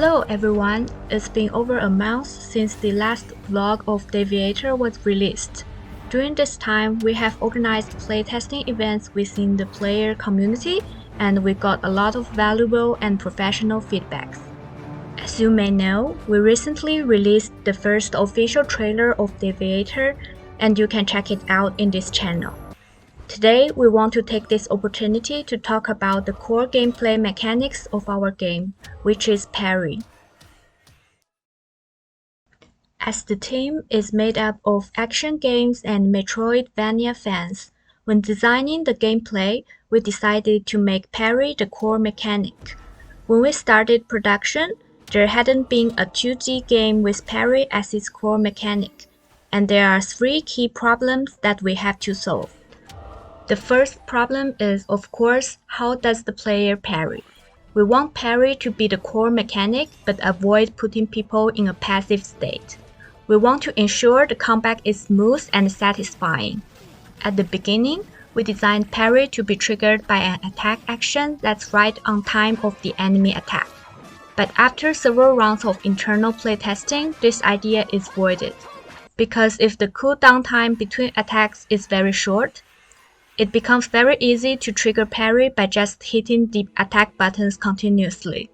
Hello everyone, it's been over a month since the last vlog of DEVIATOR was released. During this time, we have organized playtesting events within the player community, and we got a lot of valuable and professional feedbacks. As you may know, we recently released the first official trailer of DEVIATOR, and you can check it out in this channel. Today, we want to take this opportunity to talk about the core gameplay mechanics of our game, which is Parry. As the team is made up of action games and Metroidvania fans, when designing the gameplay, we decided to make Parry the core mechanic. When we started production, there hadn't been a 2D game with Parry as its core mechanic, and there are 3 key problems that we have to solve. The first problem is, of course, how does the player parry? We want parry to be the core mechanic, but avoid putting people in a passive state. We want to ensure the combat is smooth and satisfying. At the beginning, we designed parry to be triggered by an attack action that's right on time of the enemy attack. But after several rounds of internal playtesting, this idea is voided. Because if the cooldown time between attacks is very short, it becomes very easy to trigger parry by just hitting the attack buttons continuously.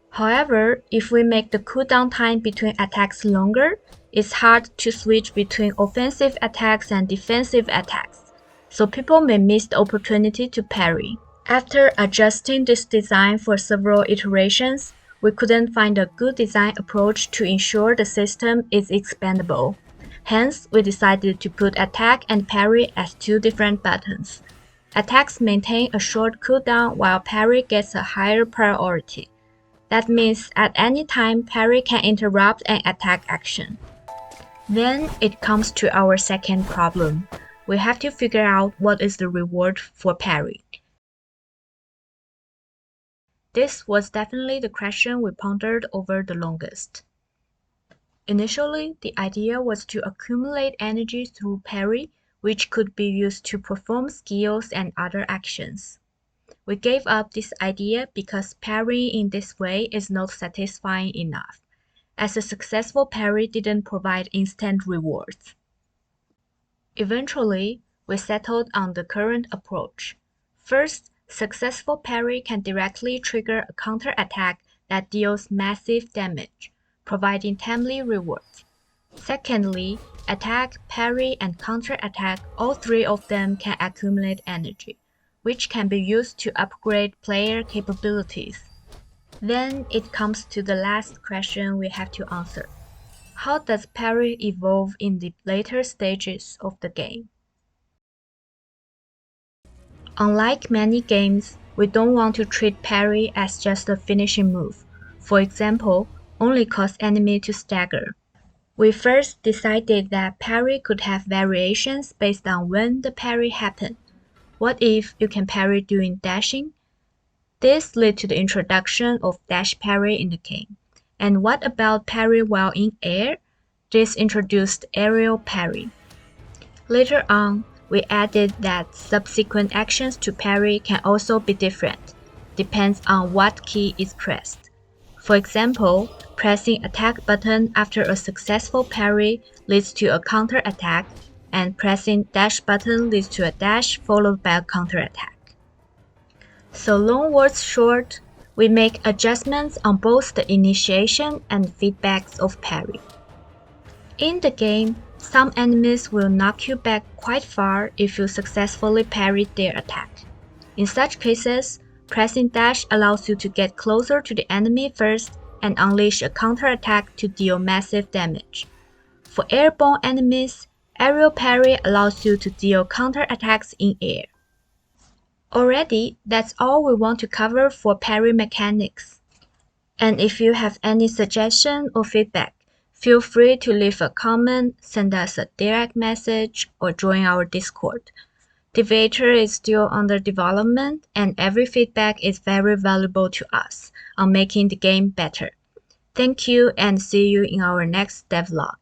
However, if we make the cooldown time between attacks longer, it's hard to switch between offensive attacks and defensive attacks, so people may miss the opportunity to parry. After adjusting this design for several iterations, we couldn't find a good design approach to ensure the system is expandable. Hence, we decided to put attack and parry as 2 different buttons. Attacks maintain a short cooldown while parry gets a higher priority. That means at any time parry can interrupt an attack action. Then it comes to our second problem. We have to figure out what is the reward for parry. This was definitely the question we pondered over the longest. Initially, the idea was to accumulate energy through parry, which could be used to perform skills and other actions. We gave up this idea because parrying in this way is not satisfying enough, as a successful parry didn't provide instant rewards. Eventually, we settled on the current approach. First, successful parry can directly trigger a counterattack that deals massive damage, providing timely rewards. Secondly, attack, parry, and counterattack, all 3 of them can accumulate energy, which can be used to upgrade player capabilities. Then it comes to the last question we have to answer. How does parry evolve in the later stages of the game? Unlike many games, we don't want to treat parry as just a finishing move. For example, only cause enemy to stagger. We first decided that parry could have variations based on when the parry happened. What if you can parry during dashing? This led to the introduction of dash parry in the game. And what about parry while in air? This introduced aerial parry. Later on, we added that subsequent actions to parry can also be different, depends on what key is pressed. For example, pressing attack button after a successful parry leads to a counter-attack, and pressing dash button leads to a dash followed by a counter-attack. So long words short, we make adjustments on both the initiation and feedbacks of parry. In the game, some enemies will knock you back quite far if you successfully parried their attack. In such cases, pressing dash allows you to get closer to the enemy first and unleash a counterattack to deal massive damage. For airborne enemies, aerial parry allows you to deal counterattacks in air. Already, that's all we want to cover for parry mechanics. And if you have any suggestion or feedback, feel free to leave a comment, send us a direct message, or join our Discord. DEVIATOR is still under development, and every feedback is very valuable to us on making the game better. Thank you, and see you in our next devlog.